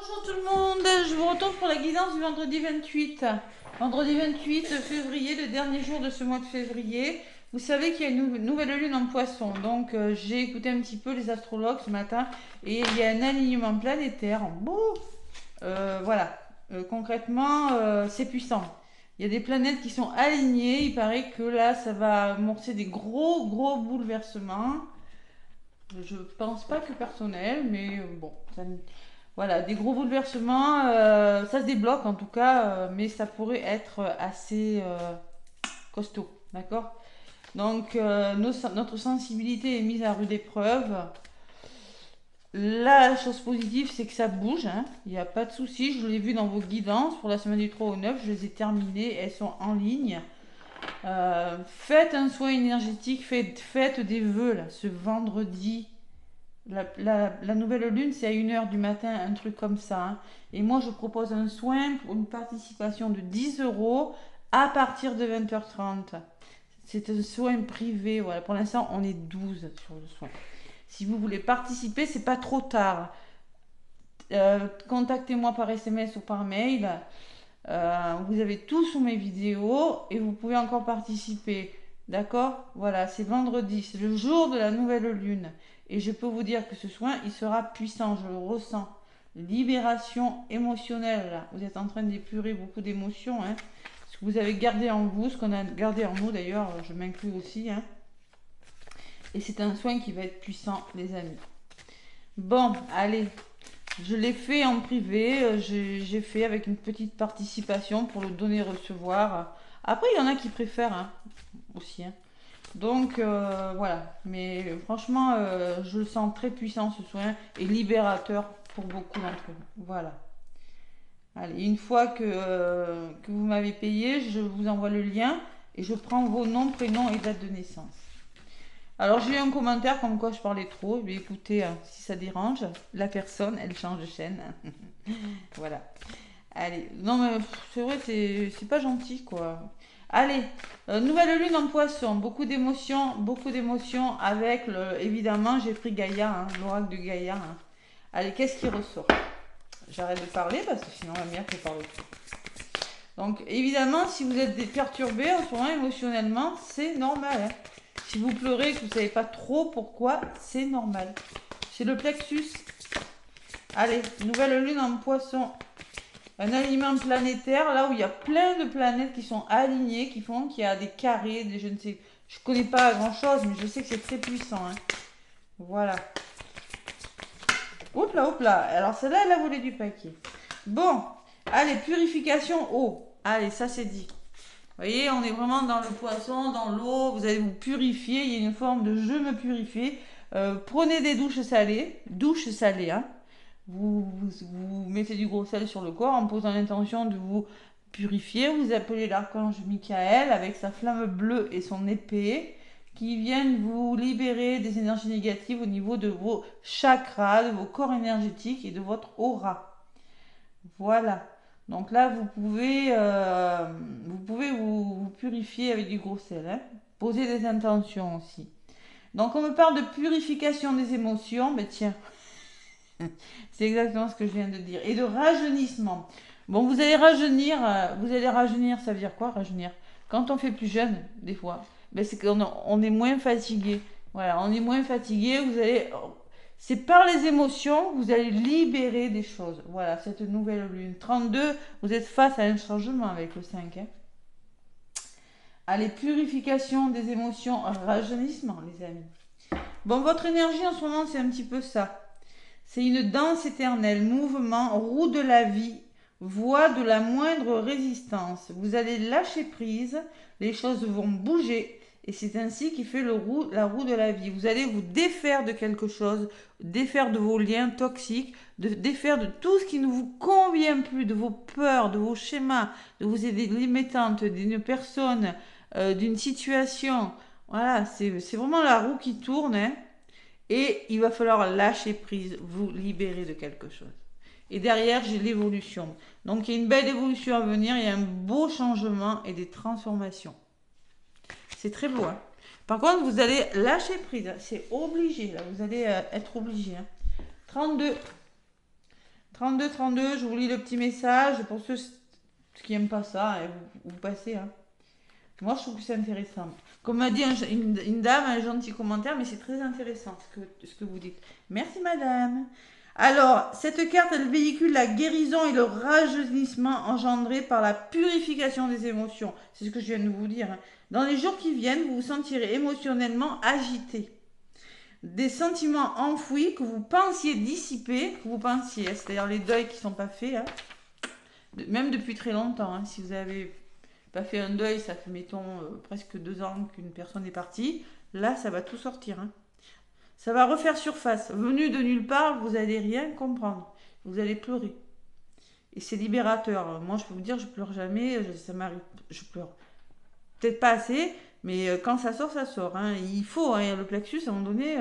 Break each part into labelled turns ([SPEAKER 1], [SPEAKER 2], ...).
[SPEAKER 1] Bonjour tout le monde, je vous retrouve pour la guidance du vendredi 28. Vendredi 28 février, le dernier jour de ce mois de février. Vous savez qu'il y a une nouvelle lune en poisson, donc j'ai écouté un petit peu les astrologues ce matin et il y a un alignement planétaire. Bon, voilà. Concrètement, c'est puissant. Il y a des planètes qui sont alignées, il paraît que là ça va amorcer des gros bouleversements. Je pense pas que personnel, mais bon, voilà, des gros bouleversements, ça se débloque en tout cas, mais ça pourrait être assez costaud, d'accord. Donc notre sensibilité est mise à rude épreuve. La chose positive, c'est que ça bouge, hein. Il n'y a pas de souci. Je l'ai vu dans vos guidances pour la semaine du 3 au 9, je les ai terminées, elles sont en ligne. Faites un soin énergétique, faites des vœux là, ce vendredi. La nouvelle lune, c'est à 1 h du matin, un truc comme ça, hein. Et moi, je propose un soin pour une participation de 10 € à partir de 20 h 30. C'est un soin privé. Voilà. Pour l'instant, on est 12 sur le soin. Si vous voulez participer, c'est pas trop tard. Contactez-moi par SMS ou par mail. Vous avez tout sous mes vidéos et vous pouvez encore participer. D'accord. Voilà, c'est vendredi, c'est le jour de la nouvelle lune. Et je peux vous dire que ce soin, il sera puissant, je le ressens. Libération émotionnelle, là. Vous êtes en train d'épurer beaucoup d'émotions, hein. Ce que vous avez gardé en vous, ce qu'on a gardé en nous, d'ailleurs, je m'inclus aussi, hein. Et c'est un soin qui va être puissant, les amis. Bon, allez, je l'ai fait en privé, j'ai fait avec une petite participation pour le donner-recevoir. Après, il y en a qui préfèrent, hein, aussi, hein. Donc voilà, mais franchement, je le sens très puissant ce soin et libérateur pour beaucoup d'entre vous. Voilà. Allez, une fois que vous m'avez payé, je vous envoie le lien et je prends vos noms, prénoms et date de naissance. Alors j'ai eu un commentaire comme quoi je parlais trop. Mais écoutez, si ça dérange, la personne, elle change de chaîne. Voilà. Allez, non mais c'est vrai, c'est pas gentil quoi. Allez, nouvelle lune en poisson, beaucoup d'émotions avec évidemment j'ai pris Gaïa, hein, l'oracle de Gaïa, hein. Allez, qu'est-ce qui ressort? J'arrête de parler parce que sinon la mère fait parler trop. Donc évidemment, si vous êtes perturbé en ce moment émotionnellement, c'est normal, hein. Si vous pleurez et que vous ne savez pas trop pourquoi, c'est normal. C'est le plexus. Allez, nouvelle lune en poisson. Un alignement planétaire, là où il y a plein de planètes qui sont alignées, qui font qu'il y a des carrés, je ne sais, je connais pas grand chose, mais je sais que c'est très puissant, hein. Voilà. Hop là. Alors celle-là, elle a volé du paquet. Bon, allez, purification eau. Allez, ça c'est dit. Vous voyez, on est vraiment dans le poisson, dans l'eau. Vous allez vous purifier. Il y a une forme de je me purifie. Prenez des douches salées, hein. Vous mettez du gros sel sur le corps en posant l'intention de vous purifier. Vous appelez l'archange Michael avec sa flamme bleue et son épée qui viennent vous libérer des énergies négatives au niveau de vos chakras, de vos corps énergétiques et de votre aura. Voilà. Donc là, vous pouvez vous purifier avec du gros sel, hein. Poser des intentions aussi. Donc on me parle de purification des émotions, mais tiens, c'est exactement ce que je viens de dire. Et de rajeunissement. Bon, vous allez rajeunir, ça veut dire quoi, rajeunir? Quand on fait plus jeune, des fois, ben, c'est qu'on est moins fatigué. Voilà, on est moins fatigué, c'est par les émotions, vous allez libérer des choses. Voilà, cette nouvelle lune. 32, vous êtes face à un changement avec le 5, hein. Allez, purification des émotions, rajeunissement, les amis. Bon, votre énergie en ce moment, c'est un petit peu ça. C'est une danse éternelle, mouvement, roue de la vie, voie de la moindre résistance. Vous allez lâcher prise, les choses vont bouger, et c'est ainsi qui fait la roue de la vie. Vous allez vous défaire de quelque chose, défaire de vos liens toxiques, défaire de tout ce qui ne vous convient plus, de vos peurs, de vos schémas, de vos idées limitantes, d'une personne, d'une situation. Voilà, c'est vraiment la roue qui tourne, hein. Et il va falloir lâcher prise, vous libérer de quelque chose. Et derrière, j'ai l'évolution. Donc il y a une belle évolution à venir, il y a un beau changement et des transformations. C'est très beau, hein. Par contre, vous allez lâcher prise, c'est obligé, là, vous allez être obligé, hein. 32. 32, je vous lis le petit message. Pour ceux qui n'aiment pas ça, vous passez. Hein. Moi, je trouve que c'est intéressant. Comme m'a dit une dame, un gentil commentaire, mais c'est très intéressant ce que vous dites. Merci, madame. Alors, cette carte, elle véhicule la guérison et le rajeunissement engendré par la purification des émotions. C'est ce que je viens de vous dire. Hein. Dans les jours qui viennent, vous vous sentirez émotionnellement agité. Des sentiments enfouis que vous pensiez dissiper, c'est-à-dire les deuils qui ne sont pas faits, hein, même depuis très longtemps. Hein, si vous avez pas fait un deuil, ça fait, mettons, presque 2 ans qu'une personne est partie, là, ça va tout sortir. Hein. Ça va refaire surface. Venu de nulle part, vous n'allez rien comprendre. Vous allez pleurer. Et c'est libérateur. Moi, je peux vous dire, je pleure jamais. Ça m'arrive, je pleure. Peut-être pas assez, mais quand ça sort, ça sort. Hein. Il faut, hein, le plexus, à un moment donné...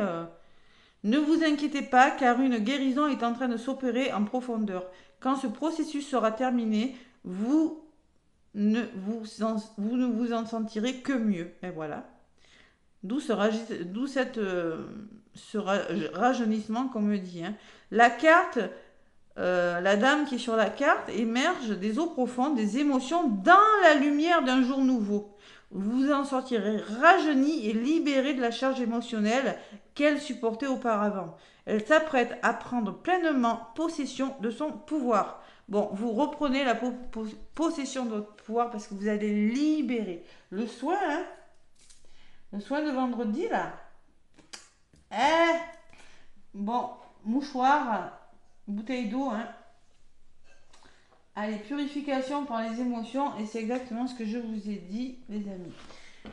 [SPEAKER 1] Ne vous inquiétez pas, car une guérison est en train de s'opérer en profondeur. Quand ce processus sera terminé, vous ne vous en sentirez que mieux. Et voilà. D'où ce rajeunissement, comme me dit. Hein. La carte, la dame qui est sur la carte, émerge des eaux profondes, des émotions dans la lumière d'un jour nouveau. Vous en sortirez rajeuni et libéré de la charge émotionnelle qu'elle supportait auparavant. Elle s'apprête à prendre pleinement possession de son pouvoir. Bon, vous reprenez la possession de votre pouvoir parce que vous allez libérer. Le soin, hein, le soin de vendredi, là. Bon, mouchoir, bouteille d'eau, hein. Allez, purification par les émotions, et c'est exactement ce que je vous ai dit, les amis.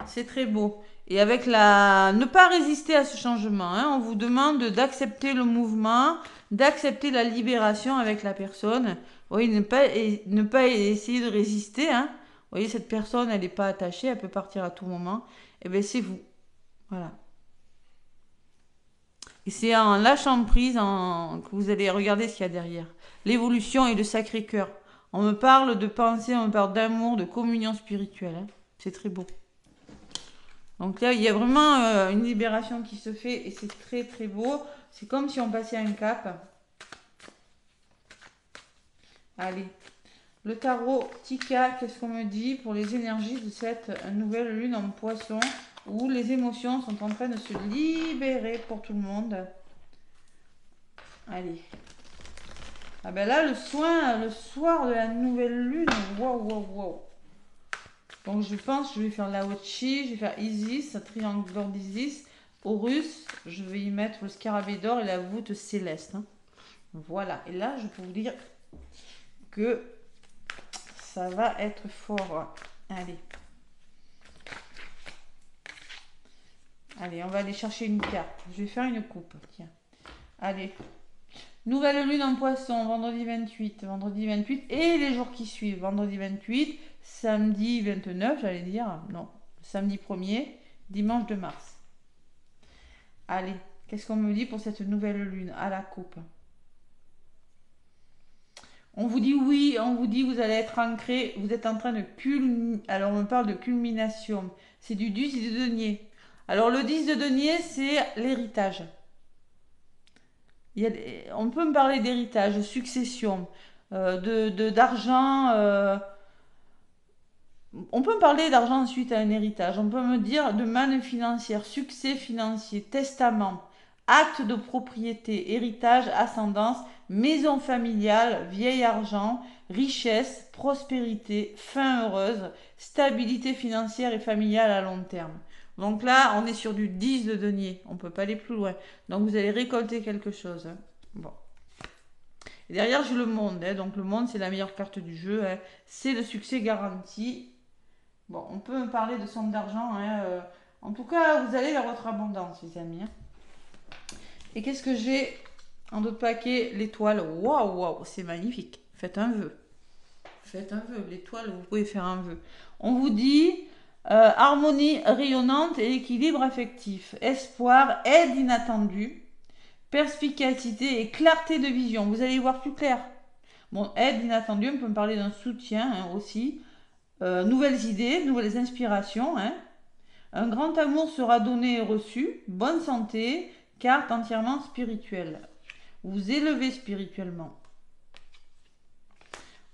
[SPEAKER 1] C'est très beau. Et avec ne pas résister à ce changement. Hein. On vous demande d'accepter le mouvement, d'accepter la libération avec la personne. Oui, ne pas essayer de résister. Hein. Vous voyez, cette personne, elle n'est pas attachée, elle peut partir à tout moment. Et bien, c'est vous. Voilà. Et c'est en lâchant prise que vous allez regarder ce qu'il y a derrière. L'évolution et le Sacré-Cœur. On me parle de pensée, on me parle d'amour, de communion spirituelle. Hein. C'est très beau. Donc là, il y a vraiment une libération qui se fait et c'est très très beau. C'est comme si on passait un cap. Allez. Le tarot Tika, qu'est-ce qu'on me dit pour les énergies de cette nouvelle lune en poisson où les émotions sont en train de se libérer pour tout le monde. Allez. Ah ben là, le soir de la nouvelle lune, waouh. Donc je pense que je vais faire Laochi, je vais faire Isis, un triangle d'or d'Isis. Horus, je vais y mettre le scarabée d'or et la voûte céleste. Hein. Voilà, et là, je peux vous dire que ça va être fort. Allez. Allez, on va aller chercher une carte. Je vais faire une coupe, tiens. Allez. Nouvelle lune en poisson, vendredi 28 et les jours qui suivent. Vendredi 28, samedi 29, j'allais dire, non, samedi 1er, dimanche de mars. Allez, qu'est-ce qu'on me dit pour cette nouvelle lune à la coupe? On vous dit oui, on vous dit vous allez être ancré, vous êtes en train de alors on me parle de culmination, c'est du 10 de denier. Alors le 10 de denier, c'est l'héritage. On peut me parler d'héritage, de succession, d'argent. On peut me parler d'argent suite à un héritage. On peut me dire de manne financière, succès financier, testament, acte de propriété, héritage, ascendance, maison familiale, vieil argent, richesse, prospérité, fin heureuse, stabilité financière et familiale à long terme. Donc là, on est sur du 10 de denier. On ne peut pas aller plus loin. Donc vous allez récolter quelque chose. Hein. Bon. Et derrière, j'ai le monde. Hein. Donc le monde, c'est la meilleure carte du jeu. Hein. C'est le succès garanti. Bon, on peut me parler de somme d'argent. Hein. En tout cas, vous allez vers votre abondance, les amis. Hein. Et qu'est-ce que j'ai en d'autres paquets? L'étoile. Waouh, c'est magnifique. Faites un vœu. Faites un vœu. L'étoile, vous pouvez faire un vœu. On vous dit... harmonie rayonnante et équilibre affectif, espoir, aide inattendue, perspicacité et clarté de vision. Vous allez y voir plus clair. Bon, aide inattendue, on peut me parler d'un soutien hein, aussi. Nouvelles idées, nouvelles inspirations. Hein. Un grand amour sera donné et reçu. Bonne santé, carte entièrement spirituelle. Vous élevez spirituellement.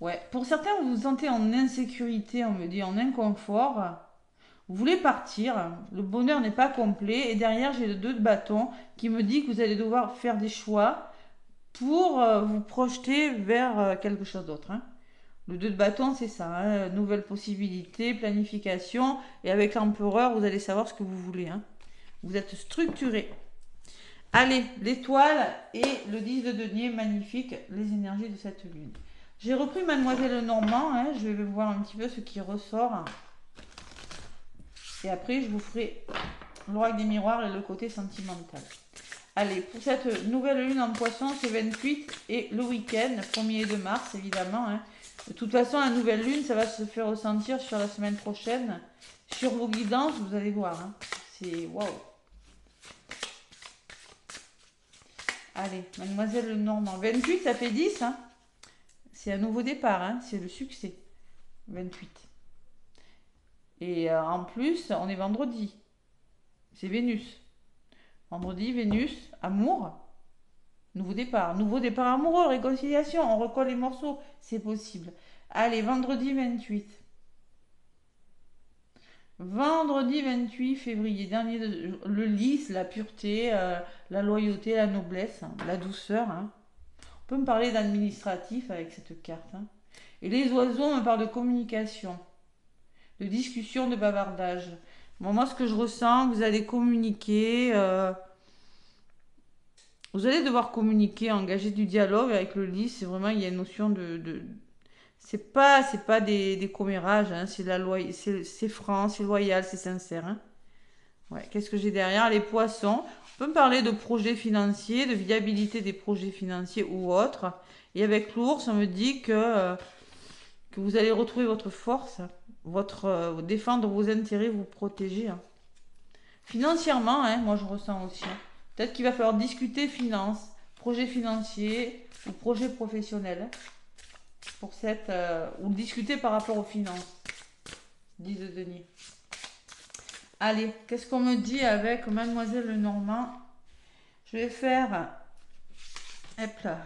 [SPEAKER 1] Ouais, pour certains, vous vous sentez en insécurité, on me dit, en inconfort. Vous voulez partir, le bonheur n'est pas complet, et derrière, j'ai le 2 de bâton qui me dit que vous allez devoir faire des choix pour vous projeter vers quelque chose d'autre, hein. Le 2 de bâton, c'est ça, hein, nouvelle possibilité, planification, et avec l'empereur, vous allez savoir ce que vous voulez, hein. Vous êtes structuré. Allez, l'étoile et le 10 de denier, magnifique, les énergies de cette lune. J'ai repris Mademoiselle Normand, hein, je vais voir un petit peu ce qui ressort. Et après, je vous ferai l'oracle des miroirs et le côté sentimental. Allez, pour cette nouvelle lune en poisson, c'est 28 et le week-end, 1er et 2 mars, évidemment, hein. De toute façon, la nouvelle lune, ça va se faire ressentir sur la semaine prochaine. Sur vos guidances, vous allez voir, hein. C'est waouh. Allez, Mademoiselle Normand. 28, ça fait 10, hein. C'est un nouveau départ, hein. C'est le succès. 28. Et en plus, on est vendredi. C'est Vénus. Vendredi, Vénus, amour. Nouveau départ. Nouveau départ amoureux, réconciliation. On recolle les morceaux. C'est possible. Allez, vendredi 28. Vendredi 28 février, dernier le lys, la pureté, la loyauté, la noblesse, hein, la douceur, hein. On peut me parler d'administratif avec cette carte, hein. Et les oiseaux me parlent de communication, de discussion, de bavardage. Bon, moi, ce que je ressens, vous allez communiquer, vous allez devoir communiquer, engager du dialogue avec le lys. C'est vraiment, il y a une notion de c'est pas des commérages, hein, c'est la loi, c'est franc, c'est loyal, c'est sincère, hein. Ouais, qu'est-ce que j'ai derrière? Les poissons. On peut me parler de projets financiers, de viabilité des projets financiers ou autres. Et avec l'ours, on me dit que vous allez retrouver votre force, votre défendre vos intérêts, vous protéger, hein. Financièrement, hein, moi je ressens aussi, hein. Peut-être qu'il va falloir discuter finances, projets financiers ou projets professionnels, hein, pour cette ou discuter par rapport aux finances. 10 de denier. Allez, qu'est-ce qu'on me dit avec Mademoiselle Lenormand? Je vais faire. Hop là.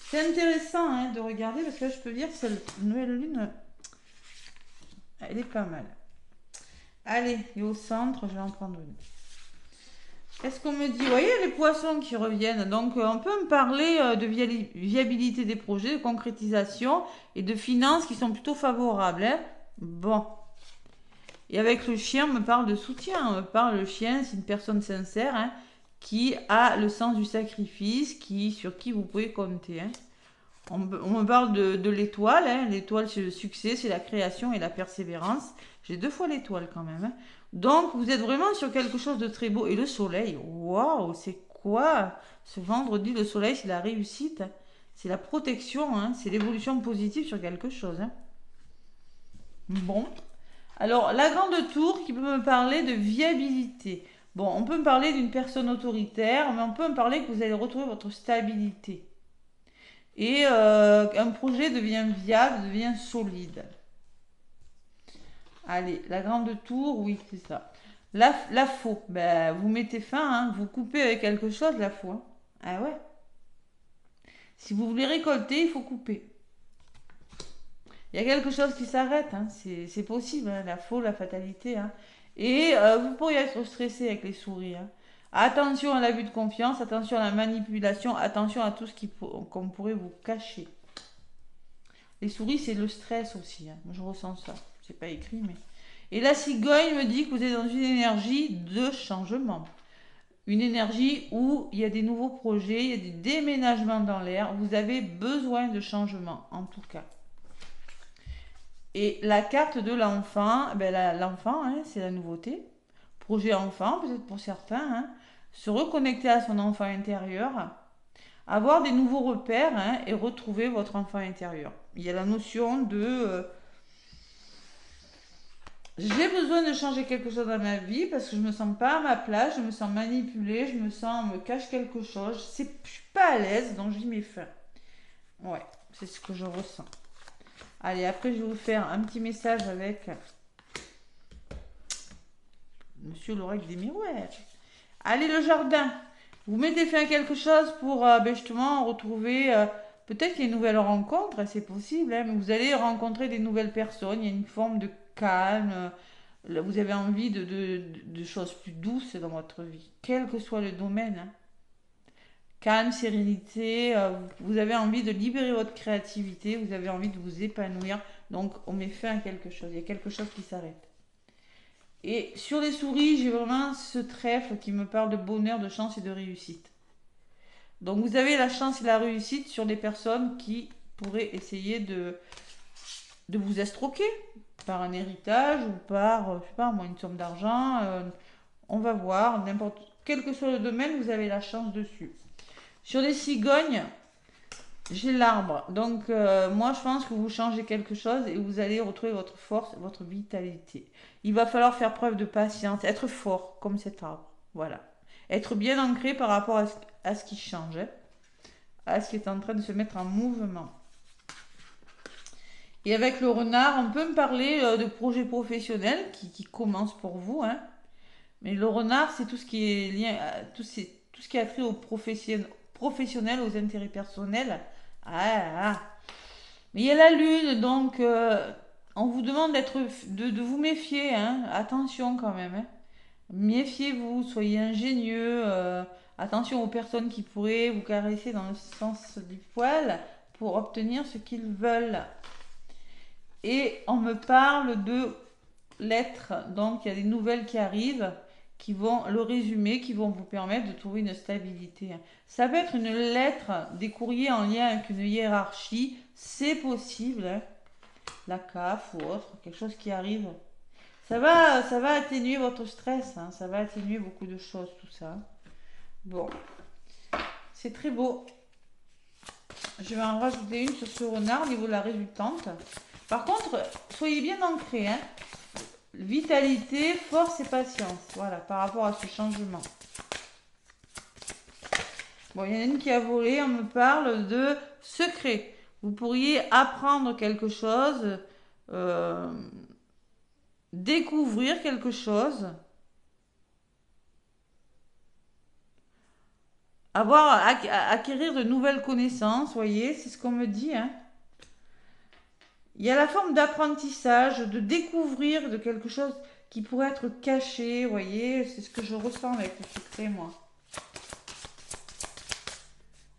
[SPEAKER 1] C'est intéressant, hein, de regarder parce que là, je peux dire que cette nouvelle lune, elle est pas mal. Allez, et au centre, je vais en prendre une. Qu'est-ce qu'on me dit? Vous voyez les poissons qui reviennent. Donc, on peut me parler de viabilité des projets, de concrétisation et de finances qui sont plutôt favorables, hein. Bon. Et avec le chien, on me parle de soutien. On me parle, le chien, c'est une personne sincère, hein, qui a le sens du sacrifice, sur qui vous pouvez compter, hein. On me parle de l'étoile, hein. L'étoile, c'est le succès, c'est la création et la persévérance. J'ai 2 fois l'étoile quand même, hein. Donc, vous êtes vraiment sur quelque chose de très beau. Et le soleil, waouh, c'est quoi? Ce vendredi, le soleil, c'est la réussite, hein. C'est la protection, hein. C'est l'évolution positive sur quelque chose, hein. Bon. Alors, la grande tour qui peut me parler de viabilité. Bon, on peut me parler d'une personne autoritaire, mais on peut me parler que vous allez retrouver votre stabilité. Et un projet devient viable, devient solide. Allez, la grande tour, oui, c'est ça. La faux, ben, vous mettez fin, hein, vous coupez avec quelque chose la faux, hein. Ah ouais. Si vous voulez récolter, il faut couper. Il y a quelque chose qui s'arrête, hein, c'est possible, hein, la faux, la fatalité, hein. Et vous pourriez être stressé avec les souris, hein. Attention à l'abus de confiance, attention à la manipulation, attention à tout ce qu'on pourrait vous cacher. Les souris, c'est le stress aussi, hein. Je ressens ça. C'est pas écrit, mais. Et la cigogne me dit que vous êtes dans une énergie de changement. Une énergie où il y a des nouveaux projets, il y a des déménagements dans l'air. Vous avez besoin de changement, en tout cas. Et la carte de l'enfant, ben l'enfant, hein, c'est la nouveauté. Projet enfant, peut-être pour certains, hein. Se reconnecter à son enfant intérieur, avoir des nouveaux repères, hein, et retrouver votre enfant intérieur. Il y a la notion de j'ai besoin de changer quelque chose dans ma vie parce que je me sens pas à ma place, je me sens manipulée, on me cache quelque chose, je suis pas à l'aise, donc j'y mets fin. Ouais, c'est ce que je ressens. Allez, après je vais vous faire un petit message avec Monsieur l'oracle des miroirs. Allez, le jardin. Vous mettez fin à quelque chose pour justement retrouver peut-être qu'il y a une nouvelle rencontre, c'est possible, hein, mais vous allez rencontrer des nouvelles personnes, il y a une forme de calme, là, vous avez envie de choses plus douces dans votre vie, quel que soit le domaine, hein. Calme, sérénité, vous avez envie de libérer votre créativité, vous avez envie de vous épanouir, donc on met fin à quelque chose, il y a quelque chose qui s'arrête. Et sur les souris, j'ai vraiment ce trèfle qui me parle de bonheur, de chance et de réussite. Donc vous avez la chance et la réussite sur des personnes qui pourraient essayer de vous escroquer par un héritage ou par, je sais pas moi, une somme d'argent. On va voir, n'importe quel que soit le domaine, vous avez la chance dessus. Sur les cigognes, j'ai l'arbre. Donc moi je pense que vous changez quelque chose et vous allez retrouver votre force, votre vitalité. Il va falloir faire preuve de patience, être fort comme cet arbre. Voilà. Être bien ancré par rapport à ce qui change, hein, à ce qui est en train de se mettre en mouvement. Et avec le renard, on peut me parler de projets professionnels qui commencent pour vous, hein. Mais le renard, c'est tout ce qui est lié à, tout ce qui a trait aux professionnels, aux intérêts personnels. Ah. Mais il y a la lune, donc on vous demande de vous méfier, hein. Attention quand même, hein. Méfiez-vous, soyez ingénieux. Attention aux personnes qui pourraient vous caresser dans le sens du poil pour obtenir ce qu'ils veulent. Et on me parle de lettres, donc il y a des nouvelles qui arrivent, qui vont le résumer, qui vont vous permettre de trouver une stabilité. Ça peut être une lettre, des courriers en lien avec une hiérarchie, c'est possible, hein. La CAF ou autre, quelque chose qui arrive. Ça va atténuer votre stress, hein. Ça va atténuer beaucoup de choses, tout ça. Bon, c'est très beau. Je vais en rajouter une sur ce renard au niveau de la résultante. Par contre, soyez bien ancrés, hein. Vitalité, force et patience. Voilà, par rapport à ce changement. Bon, il y en a une qui a volé, on me parle de secret. Vous pourriez apprendre quelque chose, euh, découvrir quelque chose, acquérir de nouvelles connaissances, voyez, c'est ce qu'on me dit, hein. Il y a la forme d'apprentissage, de découvrir de quelque chose qui pourrait être caché, vous voyez, c'est ce que je ressens avec le secret, moi.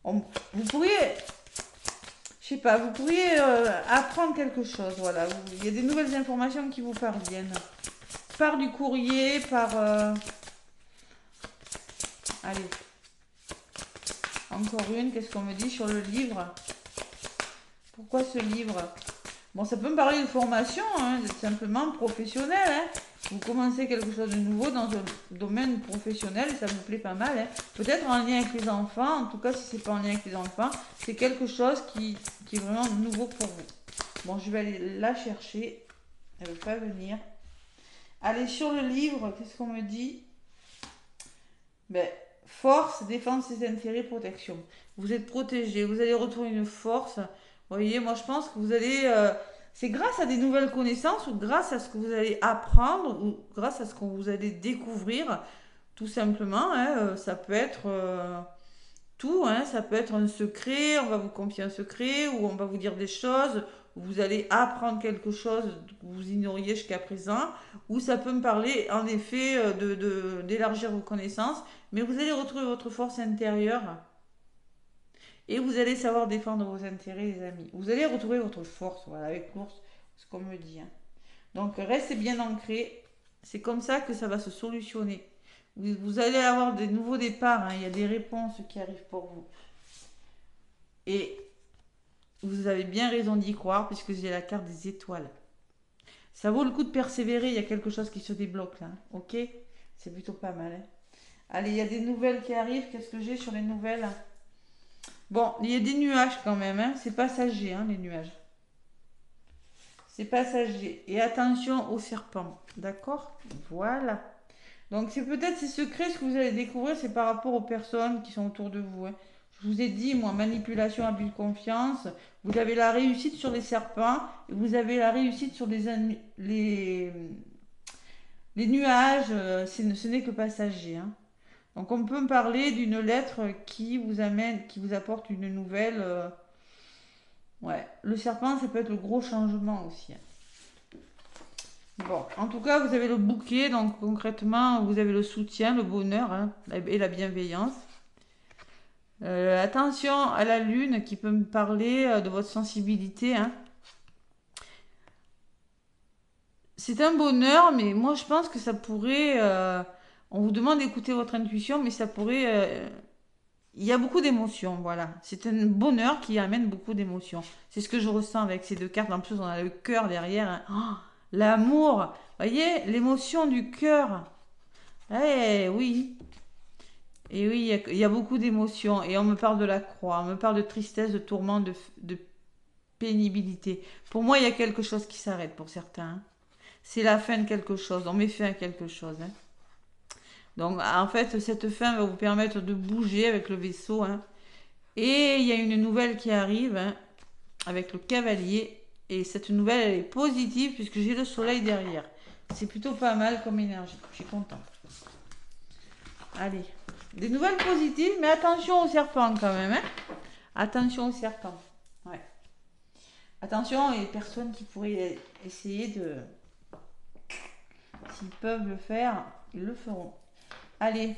[SPEAKER 1] Vous pourriez, je sais pas, vous pourriez apprendre quelque chose, voilà. Il y a des nouvelles informations qui vous parviennent. Par du courrier, par... Allez. Encore une, qu'est-ce qu'on me dit sur le livre? Pourquoi ce livre? Bon, ça peut me parler de formation, hein, simplement professionnelle, hein. Vous commencez quelque chose de nouveau dans un domaine professionnel et ça vous plaît pas mal, hein. Peut-être en lien avec les enfants, en tout cas si c'est pas en lien avec les enfants, c'est quelque chose qui est vraiment nouveau pour vous. Bon, je vais aller la chercher, elle ne veut pas venir. Allez, sur le livre, qu'est-ce qu'on me dit? Ben, force, défense ses intérêts, protection. Vous êtes protégé, vous allez retrouver une force. Vous voyez, moi je pense que vous allez... c'est grâce à des nouvelles connaissances ou grâce à ce que vous allez apprendre ou grâce à ce que vous allez découvrir, tout simplement, hein, ça peut être tout, hein, ça peut être un secret, on va vous confier un secret ou on va vous dire des choses, vous allez apprendre quelque chose que vous ignoriez jusqu'à présent, ou ça peut me parler en effet d'élargir vos connaissances, mais vous allez retrouver votre force intérieure et vous allez savoir défendre vos intérêts, les amis. Vous allez retrouver votre force, voilà, avec l'ours, ce qu'on me dit, hein. Donc restez bien ancrés, c'est comme ça que ça va se solutionner. Vous allez avoir des nouveaux départs, hein, il y a des réponses qui arrivent pour vous. Et vous avez bien raison d'y croire puisque j'ai la carte des étoiles. Ça vaut le coup de persévérer, il y a quelque chose qui se débloque là, ok? C'est plutôt pas mal, hein. Allez, il y a des nouvelles qui arrivent, qu'est-ce que j'ai sur les nouvelles? Bon, il y a des nuages quand même, hein. C'est passager, hein, les nuages. C'est passager. Et attention aux serpents, d'accord? Voilà. Donc c'est peut-être ces secrets, ce que vous allez découvrir, c'est par rapport aux personnes qui sont autour de vous, hein. Je vous ai dit, moi, manipulation, abus de confiance. Vous avez la réussite sur les serpents et vous avez la réussite sur les nuages. Ce n'est que passager, hein. Donc on peut me parler d'une lettre qui vous amène, qui vous apporte une nouvelle. Ouais, le serpent, ça peut être le gros changement aussi, hein. Bon, en tout cas, vous avez le bouquet, donc concrètement, vous avez le soutien, le bonheur, hein, et la bienveillance. Attention à la lune qui peut me parler de votre sensibilité, hein. C'est un bonheur, mais moi je pense que ça pourrait. On vous demande d'écouter votre intuition, mais ça pourrait. Il y a beaucoup d'émotions, voilà. C'est un bonheur qui amène beaucoup d'émotions. C'est ce que je ressens avec ces deux cartes. En plus, on a le cœur derrière, hein. Oh, l'amour. Voyez, l'émotion du cœur. Eh oui. Et oui, il y a beaucoup d'émotions. Et on me parle de la croix, on me parle de tristesse, de tourment, de pénibilité. Pour moi, il y a quelque chose qui s'arrête pour certains, hein. C'est la fin de quelque chose. On met fin à quelque chose, hein. Donc, en fait, cette fin va vous permettre de bouger avec le vaisseau, hein. Et il y a une nouvelle qui arrive, hein, avec le cavalier. Et cette nouvelle, elle est positive puisque j'ai le soleil derrière. C'est plutôt pas mal comme énergie. Je suis contente. Allez. Des nouvelles positives, mais attention aux serpents quand même, hein. Attention aux serpents. Ouais. Attention aux personnes qui pourraient essayer de... S'ils peuvent le faire, ils le feront. Allez.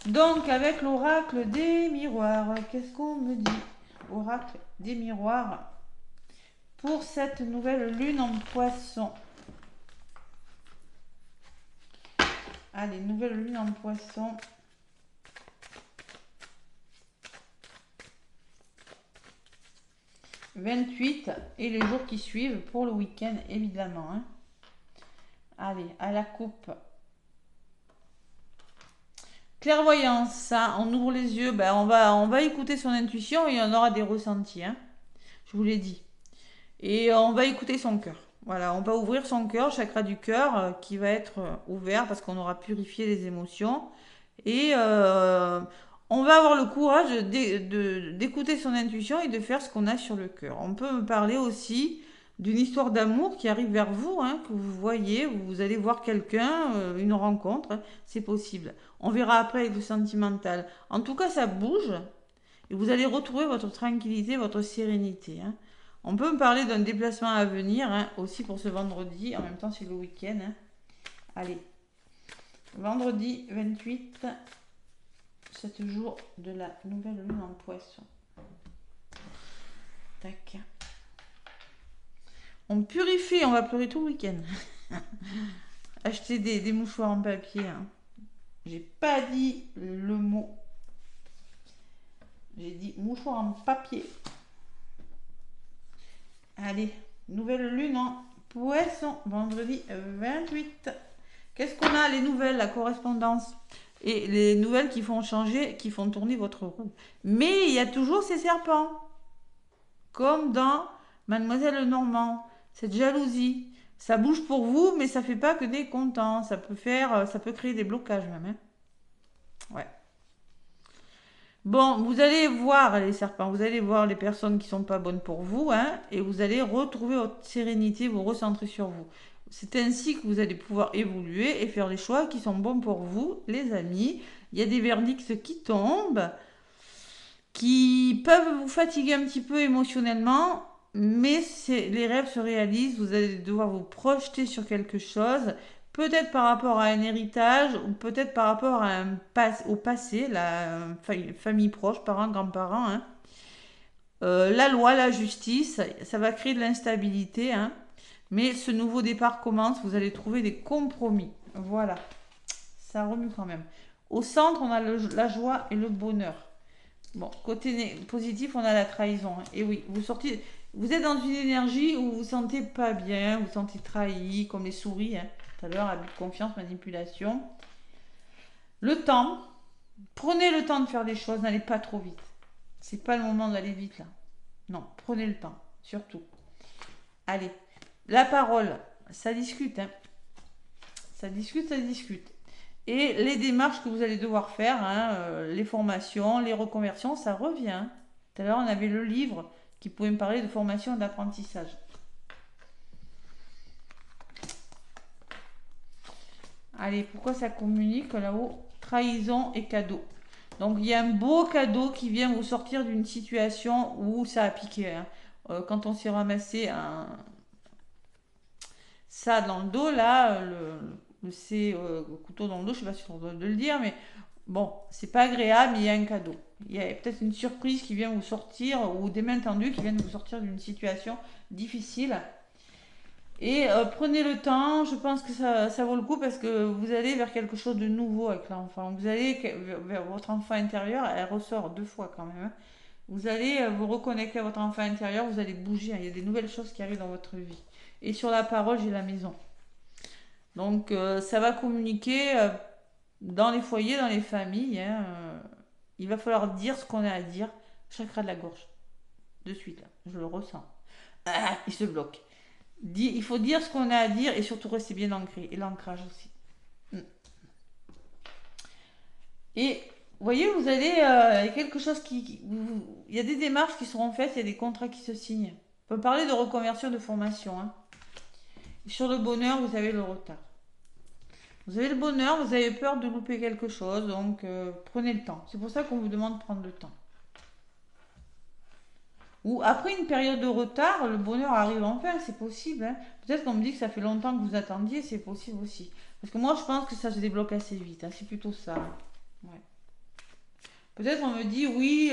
[SPEAKER 1] Donc, avec l'oracle des miroirs, qu'est-ce qu'on me dit? Oracle des miroirs pour cette nouvelle lune en poisson. Allez, nouvelle lune en poisson. « 28 et les jours qui suivent pour le week-end, évidemment, hein. Allez, à la coupe. Clairvoyance, ça, on ouvre les yeux, ben on va écouter son intuition et on aura des ressentis, hein. Je vous l'ai dit. Et on va écouter son cœur. Voilà, on va ouvrir son cœur, chakra du cœur, qui va être ouvert parce qu'on aura purifié les émotions. Et on va avoir le courage d'écouter son intuition et de faire ce qu'on a sur le cœur. On peut me parler aussi d'une histoire d'amour qui arrive vers vous, hein, que vous voyez, vous allez voir quelqu'un, une rencontre, hein, c'est possible. On verra après avec le sentimental. En tout cas, ça bouge et vous allez retrouver votre tranquillité, votre sérénité, hein. On peut me parler d'un déplacement à venir, hein, aussi pour ce vendredi. En même temps, c'est le week-end, hein. Allez, vendredi 28, 7 jours de la nouvelle lune en poisson. Tac. On purifie, on va pleurer tout le week-end. Acheter des mouchoirs en papier, hein. J'ai pas dit le mot. J'ai dit mouchoir en papier. Allez, nouvelle lune en poisson, vendredi 28. Qu'est-ce qu'on a? Les nouvelles, la correspondance. Et les nouvelles qui font changer, qui font tourner votre roue. Mais il y a toujours ces serpents. Comme dans Mademoiselle Normand. Cette jalousie. Ça bouge pour vous, mais ça fait pas que des contents. Ça peut créer des blocages même, hein. Ouais. Bon, vous allez voir les serpents, vous allez voir les personnes qui sont pas bonnes pour vous, hein, et vous allez retrouver votre sérénité, vous recentrer sur vous. C'est ainsi que vous allez pouvoir évoluer et faire les choix qui sont bons pour vous, les amis. Il y a des verdicts qui tombent, qui peuvent vous fatiguer un petit peu émotionnellement, mais les rêves se réalisent, vous allez devoir vous projeter sur quelque chose, peut-être par rapport à un héritage, ou peut-être par rapport à au passé, la famille proche, parents, grands-parents, hein. La loi, la justice, ça va créer de l'instabilité, hein. Mais ce nouveau départ commence, vous allez trouver des compromis. Voilà, ça remue quand même. Au centre, on a la joie et le bonheur. Bon, côté positif, on a la trahison, hein. Et oui, vous êtes dans une énergie où vous vous sentez pas bien, vous vous sentez trahi, comme les souris, hein. Tout à l'heure, abus de confiance, manipulation. Le temps, prenez le temps de faire des choses, n'allez pas trop vite. C'est pas le moment d'aller vite là. Non, prenez le temps, surtout. Allez, la parole, ça discute, hein. Ça discute, ça discute. Et les démarches que vous allez devoir faire, hein, les formations, les reconversions, ça revient. Tout à l'heure, on avait le livre qui pouvait me parler de formation et d'apprentissage. Allez, pourquoi ça communique là-haut? Trahison et cadeau. Donc il y a un beau cadeau qui vient vous sortir d'une situation où ça a piqué, hein. Quand on s'est ramassé ça dans le dos, là, le couteau dans le dos, je sais pas si on doit le dire, mais bon, c'est pas agréable, mais il y a un cadeau. Il y a peut-être une surprise qui vient vous sortir, ou des mains tendues qui viennent vous sortir d'une situation difficile. Et prenez le temps, je pense que ça vaut le coup parce que vous allez vers quelque chose de nouveau avec l'enfant. Vous allez vers votre enfant intérieur, elle ressort 2 fois quand même, hein. Vous allez vous reconnecter à votre enfant intérieur, vous allez bouger, hein. Il y a des nouvelles choses qui arrivent dans votre vie. Et sur la parole, j'ai la maison. Donc ça va communiquer dans les foyers, dans les familles, hein. Il va falloir dire ce qu'on a à dire, chakra de la gorge. De suite, là, je le ressens. Ah, il se bloque. Il faut dire ce qu'on a à dire et surtout rester bien ancré. Et l'ancrage aussi. Et vous voyez, vous allez. Il y a quelque chose il y a des démarches qui seront faites, il y a des contrats qui se signent. On peut parler de reconversion de formation, hein. Sur le bonheur, vous avez le retard. Vous avez le bonheur, vous avez peur de louper quelque chose, donc prenez le temps. C'est pour ça qu'on vous demande de prendre le temps. Ou après une période de retard, le bonheur arrive enfin, c'est possible, hein. Peut-être qu'on me dit que ça fait longtemps que vous attendiez, c'est possible aussi. Parce que moi, je pense que ça se débloque assez vite, hein. C'est plutôt ça, hein. Ouais. Peut-être on me dit, oui,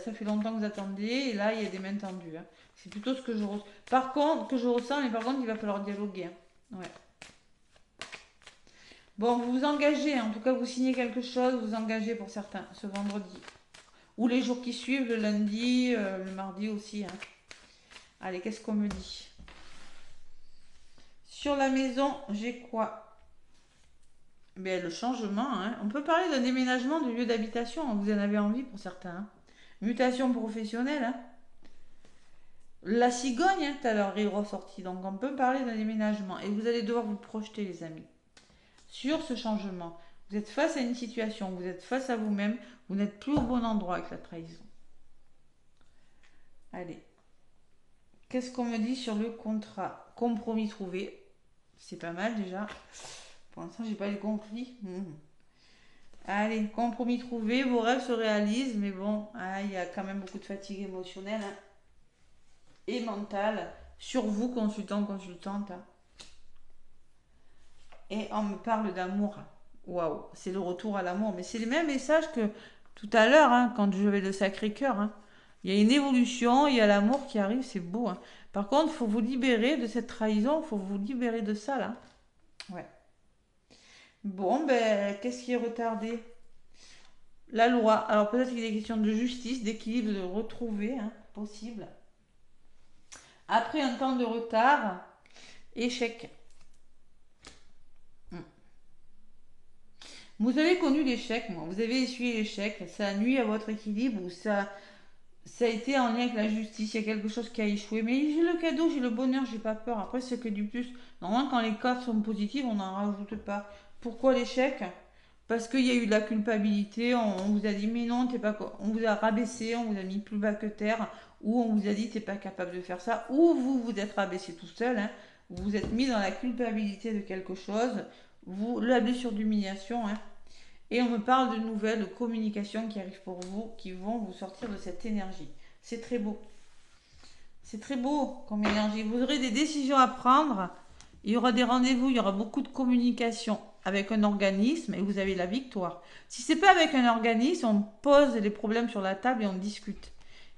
[SPEAKER 1] ça fait longtemps que vous attendez, et là, il y a des mains tendues, hein. C'est plutôt ce que je ressens. Par contre, que je ressens, mais par contre, il va falloir dialoguer, hein. Ouais. Bon, vous vous engagez, hein. En tout cas, vous signez quelque chose, vous vous engagez pour certains, ce vendredi. Ou les jours qui suivent, le lundi, le mardi aussi, hein. Allez, qu'est-ce qu'on me dit? Sur la maison, j'ai quoi? Ben, le changement, hein. On peut parler d'un déménagement de lieu d'habitation, hein. Vous en avez envie pour certains, hein. Mutation professionnelle, hein. La cigogne, hein, tout à l'heure, est ressortie. Donc, on peut parler d'un déménagement. Et vous allez devoir vous projeter, les amis, sur ce changement. Vous êtes face à une situation, vous êtes face à vous-même, vous n'êtes plus au bon endroit avec la trahison. Allez. Qu'est-ce qu'on me dit sur le contrat? Compromis trouvé. C'est pas mal déjà. Pour l'instant, j'ai pas les compris. Allez, compromis trouvé, vos rêves se réalisent, mais bon, il y a quand même beaucoup de fatigue émotionnelle, hein, et mentale sur vous, consultant, consultante, hein. Et on me parle d'amour. Waouh, c'est le retour à l'amour. Mais c'est les mêmes messages que tout à l'heure, hein, quand je vais le Sacré-Cœur, hein. Il y a une évolution, il y a l'amour qui arrive, c'est beau, hein. Par contre, il faut vous libérer de cette trahison, il faut vous libérer de ça, là. Ouais. Bon, ben, qu'est-ce qui est retardé? La loi. Alors peut-être qu'il y a des questions de justice, d'équilibre, de retrouver, hein, possible. Après un temps de retard, échec. Vous avez connu l'échec, moi. Vous avez essuyé l'échec. Ça a nuit à votre équilibre ou ça a été en lien avec la justice. Il y a quelque chose qui a échoué. Mais j'ai le cadeau, j'ai le bonheur, j'ai pas peur. Après, c'est que du plus. Normalement, quand les cartes sont positives, on n'en rajoute pas. Pourquoi l'échec? Parce qu'il y a eu de la culpabilité. On vous a dit, mais non, t'es pas. On vous a rabaissé, on vous a mis plus bas que terre. Ou on vous a dit, t'es pas capable de faire ça. Ou vous vous êtes rabaissé tout seul, hein. Vous vous êtes mis dans la culpabilité de quelque chose. La blessure d'humiliation, hein. Et on me parle de nouvelles, de communications qui arrivent pour vous, qui vont vous sortir de cette énergie. C'est très beau. C'est très beau comme énergie. Vous aurez des décisions à prendre. Il y aura des rendez-vous, il y aura beaucoup de communication avec un organisme et vous avez la victoire. Si c'est pas avec un organisme, on pose les problèmes sur la table et on discute.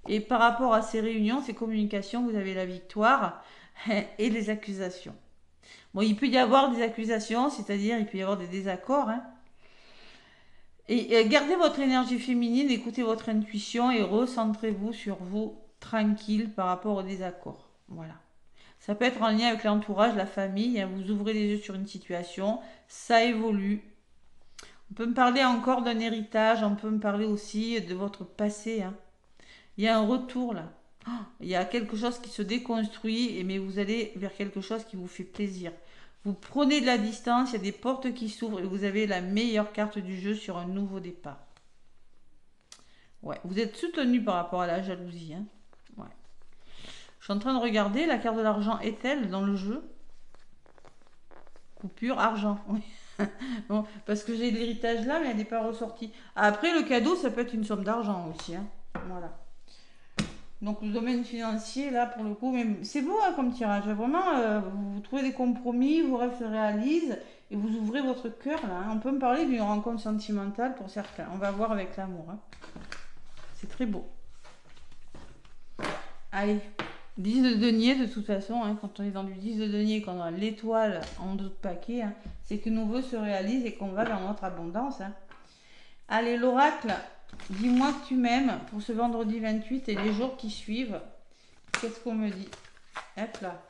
[SPEAKER 1] Et par rapport à ces réunions, ces communications, vous avez la victoire et les accusations. Bon, il peut y avoir des accusations, c'est-à-dire il peut y avoir des désaccords, hein. Et gardez votre énergie féminine, écoutez votre intuition et recentrez-vous sur vous, tranquille par rapport au désaccord. Voilà. Ça peut être en lien avec l'entourage, la famille, hein. Vous ouvrez les yeux sur une situation, ça évolue. On peut me parler encore d'un héritage, on peut me parler aussi de votre passé, hein. Il y a un retour là. Il y a quelque chose qui se déconstruit, mais vous allez vers quelque chose qui vous fait plaisir. Vous prenez de la distance, il y a des portes qui s'ouvrent et vous avez la meilleure carte du jeu sur un nouveau départ. Ouais, vous êtes soutenu par rapport à la jalousie, hein. Ouais. Je suis en train de regarder, la carte de l'argent est-elle dans le jeu? Coupure, argent, oui. Bon, parce que j'ai l'héritage là, mais elle n'est pas ressortie. Après, le cadeau, ça peut être une somme d'argent aussi. Hein. Voilà. Donc, le domaine financier, là, pour le coup, c'est beau hein, comme tirage. Vraiment, vous trouvez des compromis, vos rêves se réalisent et vous ouvrez votre cœur là. Hein. On peut me parler d'une rencontre sentimentale pour certains. On va voir avec l'amour. Hein. C'est très beau. Allez. 10 de denier, de toute façon, hein, quand on est dans du 10 de denier, quand on a l'étoile en dos de paquet, hein, c'est que nos vœux se réalisent et qu'on va vers notre abondance. Hein. Allez, l'oracle, dis-moi que tu m'aimes pour ce vendredi 28 et les jours qui suivent. Qu'est-ce qu'on me dit? Hop là.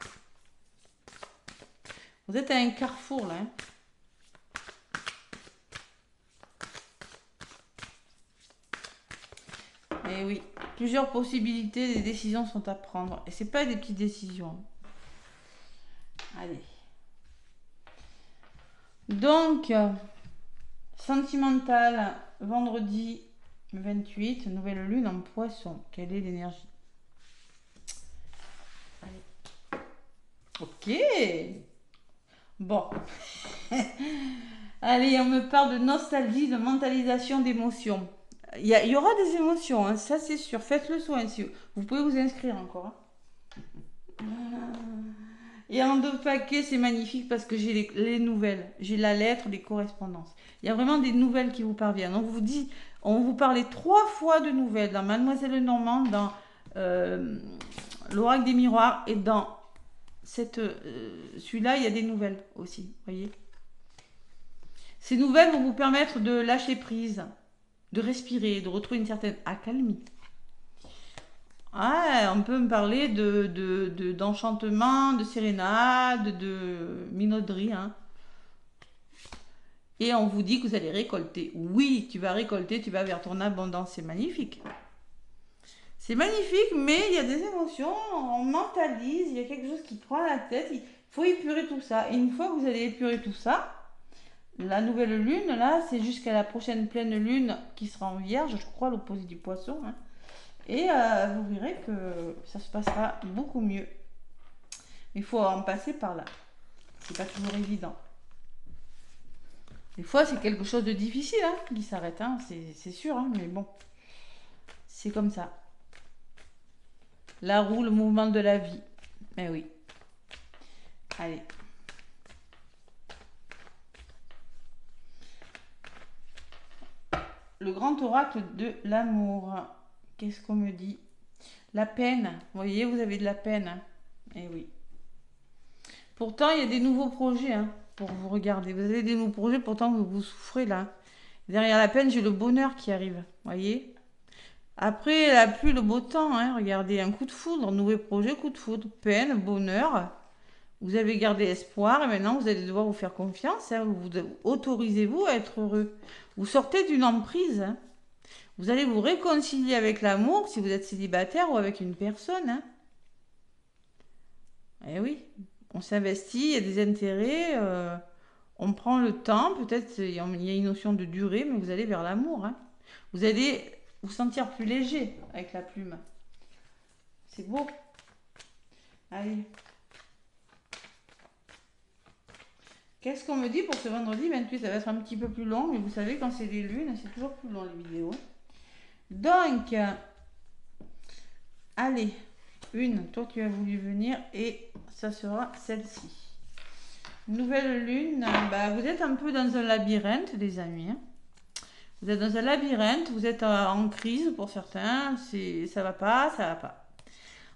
[SPEAKER 1] Vous êtes à un carrefour là. Hein. Et oui, plusieurs possibilités, des décisions sont à prendre. Et c'est pas des petites décisions. Allez. Donc, sentimental, vendredi 28, nouvelle lune en poisson. Quelle est l'énergie? Allez. Ok. Bon. Allez, on me parle de nostalgie, de mentalisation d'émotions. Il y aura des émotions, hein, ça c'est sûr. Faites-le soin. Si vous pouvez vous inscrire encore. Hein. Et en deux paquets, c'est magnifique parce que j'ai les nouvelles. J'ai la lettre, les correspondances. Il y a vraiment des nouvelles qui vous parviennent. On vous parlait 3 fois de nouvelles dans Mademoiselle Normande, dans l'Oracle des Miroirs et dans celui-là, il y a des nouvelles aussi. Voyez. Ces nouvelles vont vous permettre de lâcher prise, de respirer, de retrouver une certaine accalmie. Ah, on peut me parler d'enchantement, de sérénade, de minauderie. Hein. Et on vous dit que vous allez récolter. Oui, tu vas récolter, tu vas vers ton abondance. C'est magnifique. C'est magnifique, mais il y a des émotions, on mentalise, il y a quelque chose qui prend la tête. Il faut épurer tout ça. Et une fois que vous allez épurer tout ça, la nouvelle lune, là, c'est jusqu'à la prochaine pleine lune qui sera en vierge, je crois, l'opposé du poisson. Hein. Et vous verrez que ça se passera beaucoup mieux. Il faut en passer par là. C'est pas toujours évident. Des fois, c'est quelque chose de difficile hein, qui s'arrête, hein, c'est sûr, hein, mais bon, c'est comme ça. La roue, le mouvement de la vie. Mais oui. Allez. Le grand oracle de l'amour. Qu'est-ce qu'on me dit? La peine. Vous voyez, vous avez de la peine. Hein. Eh oui. Pourtant, il y a des nouveaux projets hein, pour vous regarder. Vous avez des nouveaux projets, pourtant vous souffrez là. Derrière la peine, j'ai le bonheur qui arrive. Vous voyez? Après la pluie, le beau temps. Hein, regardez, un coup de foudre, nouveau projet, coup de foudre. Peine, bonheur. Vous avez gardé espoir et maintenant vous allez devoir vous faire confiance. Hein, autorisez-vous à être heureux. Vous sortez d'une emprise. Hein. Vous allez vous réconcilier avec l'amour si vous êtes célibataire ou avec une personne. Hein. Eh oui, on s'investit, il y a des intérêts, on prend le temps, peut-être il y a une notion de durée, mais vous allez vers l'amour. Hein. Vous allez vous sentir plus léger avec la plume. C'est beau. Allez. Qu'est-ce qu'on me dit pour ce vendredi 28? Ça va être un petit peu plus long, mais vous savez, quand c'est des lunes, c'est toujours plus long les vidéos. Donc, allez, toi tu as voulu venir et ça sera celle-ci. Nouvelle lune, bah, vous êtes un peu dans un labyrinthe, les amis. Hein. Vous êtes dans un labyrinthe, vous êtes en crise pour certains, ça va pas, ça va pas.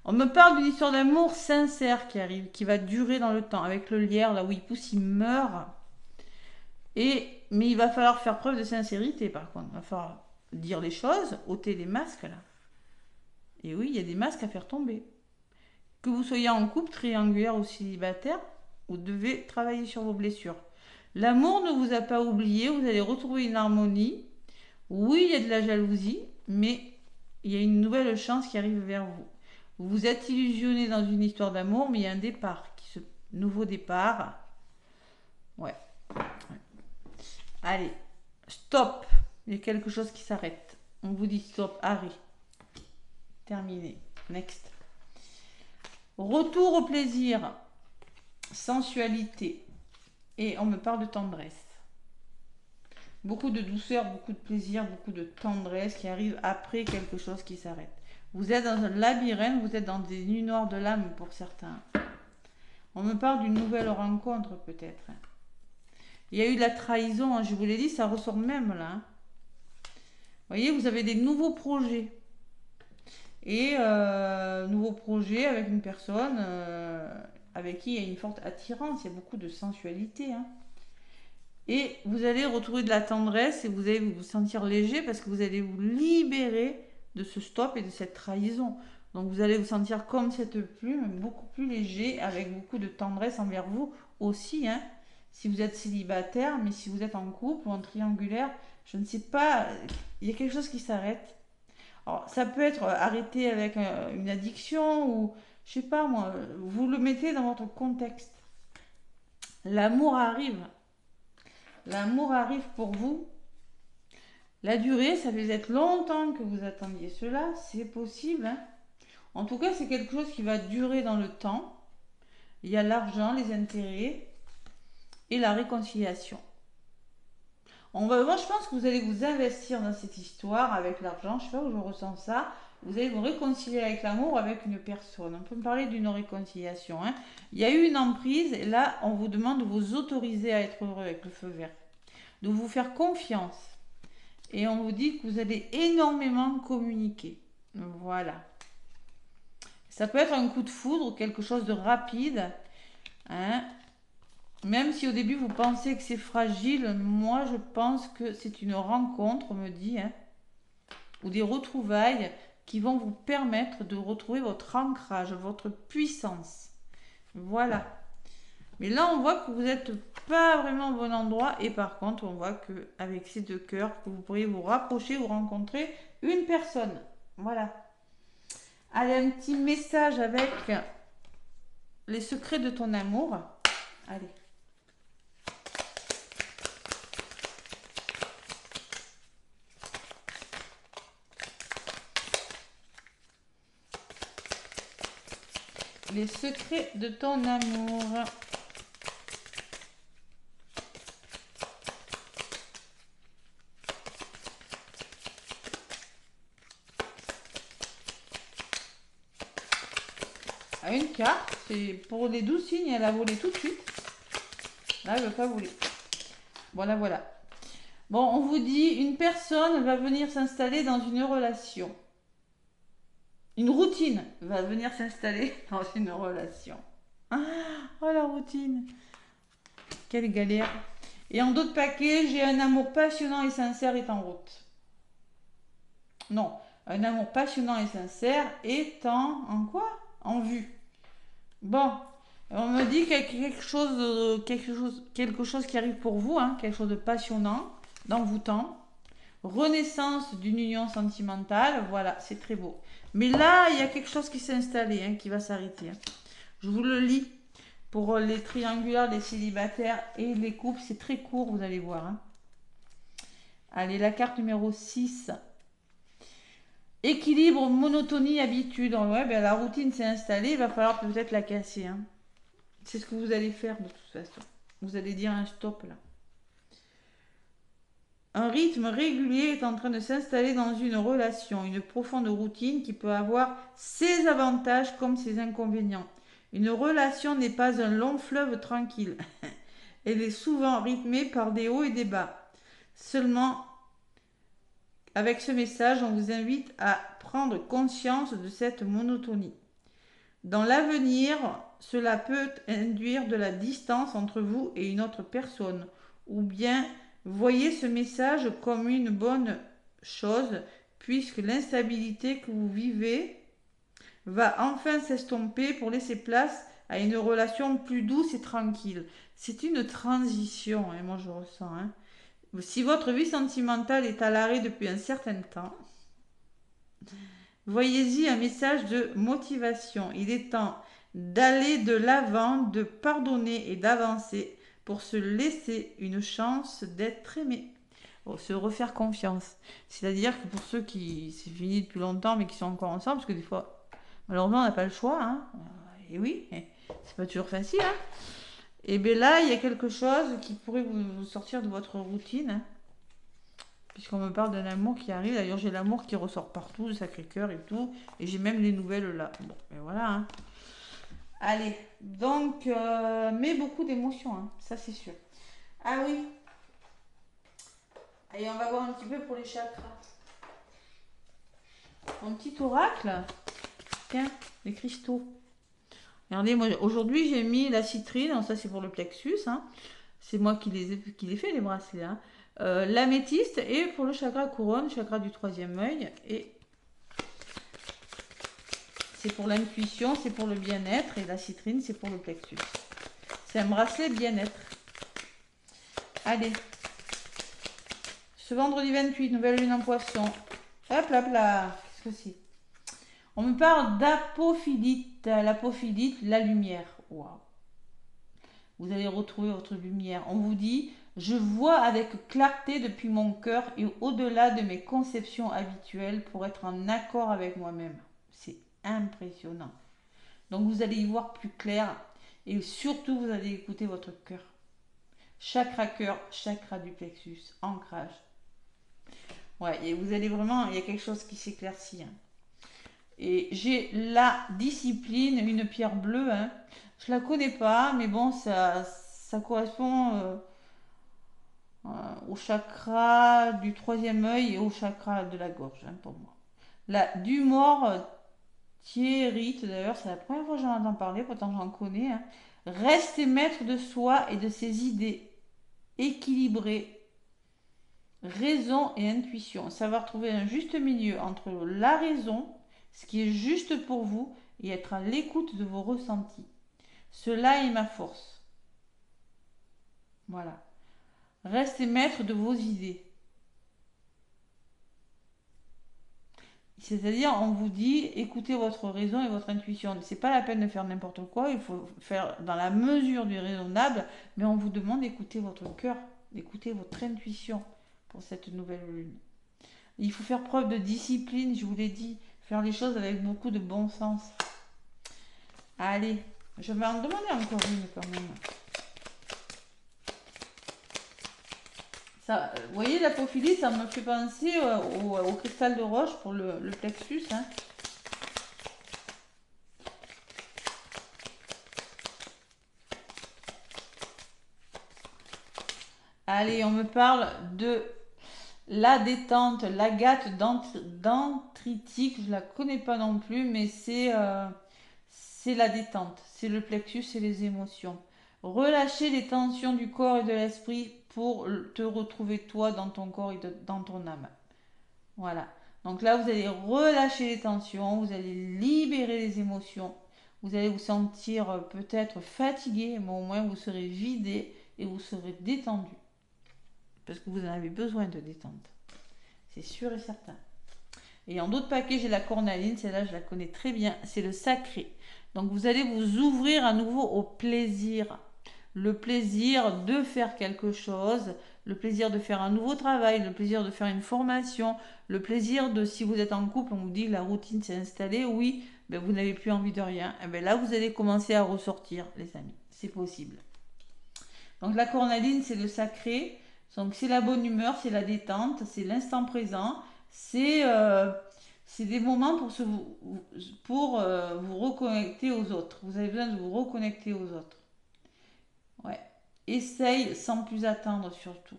[SPEAKER 1] On me parle d'une histoire d'amour sincère qui arrive, qui va durer dans le temps. Avec le lierre, là où il pousse, il meurt. Mais il va falloir faire preuve de sincérité, par contre. Il va falloir dire les choses, ôter les masques, là. Et oui, il y a des masques à faire tomber. Que vous soyez en couple, triangulaire ou célibataire, vous devez travailler sur vos blessures. L'amour ne vous a pas oublié, vous allez retrouver une harmonie. Oui, il y a de la jalousie, mais il y a une nouvelle chance qui arrive vers vous. Vous vous êtes illusionné dans une histoire d'amour, mais il y a un départ, nouveau départ. Ouais. Allez, stop. Il y a quelque chose qui s'arrête. On vous dit stop, arrêt. Terminé. Next. Retour au plaisir, sensualité. Et on me parle de tendresse. Beaucoup de douceur, beaucoup de plaisir, beaucoup de tendresse qui arrive après quelque chose qui s'arrête. Vous êtes dans un labyrinthe, vous êtes dans des nuits noires de l'âme pour certains. On me parle d'une nouvelle rencontre peut-être. Il y a eu de la trahison, hein, je vous l'ai dit, ça ressort même là. Hein. Vous voyez, vous avez des nouveaux projets. Et nouveaux projets avec une personne avec qui il y a une forte attirance, il y a beaucoup de sensualité. Hein. Et vous allez retrouver de la tendresse et vous allez vous sentir léger parce que vous allez vous libérer de ce stop et de cette trahison. Donc vous allez vous sentir comme cette plume, beaucoup plus léger, avec beaucoup de tendresse envers vous aussi. Hein. Si vous êtes célibataire, mais si vous êtes en couple ou en triangulaire, je ne sais pas, il y a quelque chose qui s'arrête. Alors, ça peut être arrêté avec une addiction ou, je sais pas moi, vous le mettez dans votre contexte. L'amour arrive. L'amour arrive pour vous. La durée, ça fait être longtemps que vous attendiez cela, c'est possible. Hein. En tout cas, c'est quelque chose qui va durer dans le temps. Il y a l'argent, les intérêts et la réconciliation. Moi, je pense que vous allez vous investir dans cette histoire avec l'argent. Je sais pas où je ressens ça. Vous allez vous réconcilier avec l'amour, avec une personne. On peut me parler d'une réconciliation. Hein. Il y a eu une emprise et là, on vous demande de vous autoriser à être heureux avec le feu vert. De vous faire confiance. Et on vous dit que vous allez énormément communiquer. Voilà. Ça peut être un coup de foudre, quelque chose de rapide. Hein. Même si au début vous pensez que c'est fragile, moi je pense que c'est une rencontre, on me dit, hein, ou des retrouvailles qui vont vous permettre de retrouver votre ancrage, votre puissance. Voilà. Mais là on voit que vous n'êtes pas vraiment au bon endroit et par contre on voit qu'avec ces deux cœurs, que vous pourriez vous rapprocher ou rencontrer une personne. Voilà. Allez, un petit message avec les secrets de ton amour. Allez. Les secrets de ton amour. À une carte, c'est pour les 12 signes, elle a volé tout de suite. Là, elle ne veut pas voler. Voilà, voilà. Bon, on vous dit, une personne va venir s'installer dans une relation. Une routine va venir s'installer dans une relation. Ah, oh la routine. Quelle galère. Et en d'autres paquets, j'ai un amour passionnant et sincère est en route. Non, un amour passionnant et sincère est en quoi? En vue. Bon, on me dit qu'il y a quelque chose qui arrive pour vous, hein, quelque chose de passionnant, d'envoûtant. Renaissance d'une union sentimentale, voilà, c'est très beau. Mais là, il y a quelque chose qui s'est installé, hein, qui va s'arrêter. Hein. Je vous le lis. Pour les triangulaires, les célibataires et les couples, c'est très court, vous allez voir. Hein. Allez, la carte numéro 6. Équilibre, monotonie, habitude. Ouais, ben, la routine s'est installée, il va falloir peut-être la casser. Hein. C'est ce que vous allez faire de toute façon. Vous allez dire un stop là. Un rythme régulier est en train de s'installer dans une relation, une profonde routine qui peut avoir ses avantages comme ses inconvénients. Une relation n'est pas un long fleuve tranquille. Elle est souvent rythmée par des hauts et des bas. Seulement, avec ce message, on vous invite à prendre conscience de cette monotonie. Dans l'avenir, cela peut induire de la distance entre vous et une autre personne, ou bien voyez ce message comme une bonne chose, puisque l'instabilité que vous vivez va enfin s'estomper pour laisser place à une relation plus douce et tranquille. C'est une transition, hein, moi je ressens. Hein. Si votre vie sentimentale est à l'arrêt depuis un certain temps, voyez-y un message de motivation. Il est temps d'aller de l'avant, de pardonner et d'avancer pour se laisser une chance d'être aimé. Pour se refaire confiance. C'est-à-dire que pour ceux qui c'est fini depuis longtemps mais qui sont encore ensemble, parce que des fois, malheureusement, on n'a pas le choix. Hein. Et oui, c'est pas toujours facile. Hein. Et bien là, il y a quelque chose qui pourrait vous sortir de votre routine. Hein. puisqu'on me parle d'un amour qui arrive. D'ailleurs, j'ai l'amour qui ressort partout, le Sacré-Cœur et tout. Et j'ai même les nouvelles là. Bon, et voilà. Hein. Allez, donc, mais beaucoup d'émotions, hein, ça c'est sûr. Ah oui, allez, on va voir un petit peu pour les chakras. Mon petit oracle, tiens, les cristaux. Regardez, moi aujourd'hui j'ai mis la citrine, alors ça c'est pour le plexus, hein. C'est moi qui les fait les bracelets. Hein. L'améthyste et pour le chakra couronne, chakra du troisième œil. Et c'est pour l'intuition, c'est pour le bien-être. Et la citrine, c'est pour le plexus. C'est un bracelet bien-être. Allez. Ce vendredi 28, nouvelle lune en poisson. Hop là, là. Qu'est-ce que c'est? On me parle d'apophilite. L'apophilite, la lumière. Waouh. Vous allez retrouver votre lumière. On vous dit, je vois avec clarté depuis mon cœur et au-delà de mes conceptions habituelles pour être en accord avec moi-même. C'est impressionnant. Donc vous allez y voir plus clair et surtout vous allez écouter votre cœur. Chakra cœur, chakra du plexus, ancrage. Ouais, et vous allez vraiment, il y a quelque chose qui s'éclaircit. Hein. Et j'ai la discipline, une pierre bleue. Hein. Je la connais pas, mais bon, ça correspond au chakra du troisième œil et au chakra de la gorge, hein, pour moi. La Dumor Thierrite, d'ailleurs, c'est la première fois que j'en entends parler, pourtant j'en connais. Hein. Rester maître de soi et de ses idées, équilibrées, raison et intuition. Savoir trouver un juste milieu entre la raison, ce qui est juste pour vous, et être à l'écoute de vos ressentis. Cela est ma force. Voilà. Restez maître de vos idées. C'est-à-dire, on vous dit, écoutez votre raison et votre intuition. C'est pas la peine de faire n'importe quoi, il faut faire dans la mesure du raisonnable, mais on vous demande d'écouter votre cœur, d'écouter votre intuition pour cette nouvelle lune. Il faut faire preuve de discipline, je vous l'ai dit, faire les choses avec beaucoup de bon sens. Allez, je vais en demander encore une quand même. Ça, vous voyez, l'apophylie, ça me fait penser au cristal de roche pour le plexus. Hein. Allez, on me parle de la détente, l'agate dendritique. Je ne la connais pas non plus, mais c'est la détente. C'est le plexus, c'est les émotions. Relâcher les tensions du corps et de l'esprit pour te retrouver toi dans ton corps et dans ton âme. Voilà. Donc là, vous allez relâcher les tensions, vous allez libérer les émotions. Vous allez vous sentir peut-être fatigué, mais au moins vous serez vidé et vous serez détendu. Parce que vous en avez besoin de détente. C'est sûr et certain. Et en d'autres paquets, j'ai la cornaline. Celle-là, je la connais très bien. C'est le sacré. Donc vous allez vous ouvrir à nouveau au plaisir. Le plaisir de faire quelque chose, le plaisir de faire un nouveau travail, le plaisir de faire une formation, le plaisir de, si vous êtes en couple, on vous dit que la routine s'est installée, oui, ben vous n'avez plus envie de rien. Et ben là, vous allez commencer à ressortir, les amis. C'est possible. Donc la cornaline, c'est le sacré. Donc c'est la bonne humeur, c'est la détente, c'est l'instant présent, c'est des moments pour vous reconnecter aux autres. Vous avez besoin de vous reconnecter aux autres. Ouais. Essaye sans plus attendre surtout.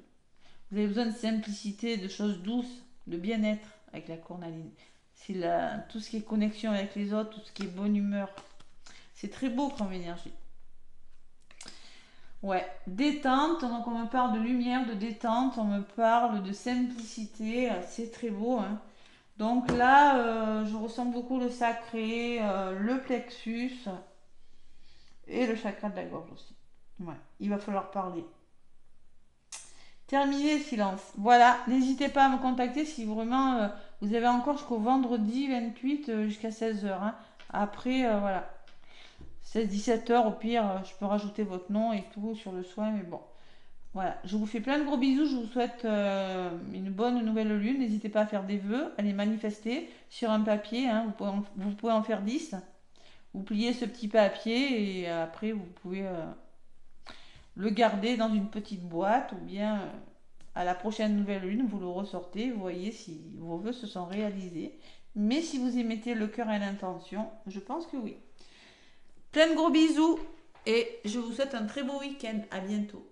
[SPEAKER 1] Vous avez besoin de simplicité, de choses douces, de bien-être avec la cornaline. C'est tout ce qui est connexion avec les autres, tout ce qui est bonne humeur. C'est très beau comme énergie. Ouais, détente, donc on me parle de lumière, de détente, on me parle de simplicité, c'est très beau. Hein. Donc là, je ressens beaucoup le sacré, le plexus et le chakra de la gorge aussi. Ouais, il va falloir parler. Terminé, silence. Voilà, n'hésitez pas à me contacter si vraiment vous avez encore jusqu'au vendredi 28 jusqu'à 16h. Hein. Après, voilà. 16-17 heures, au pire, je peux rajouter votre nom et tout sur le soin, mais bon. Voilà, je vous fais plein de gros bisous, je vous souhaite une bonne nouvelle lune. N'hésitez pas à faire des vœux, à les manifester sur un papier, hein. Vous pouvez en faire 10. Vous pliez ce petit papier et après vous pouvez le garder dans une petite boîte ou bien à la prochaine nouvelle lune, vous le ressortez, vous voyez si vos vœux se sont réalisés. Mais si vous y mettez le cœur et l'intention, je pense que oui. Plein de gros bisous et je vous souhaite un très beau week-end. À bientôt.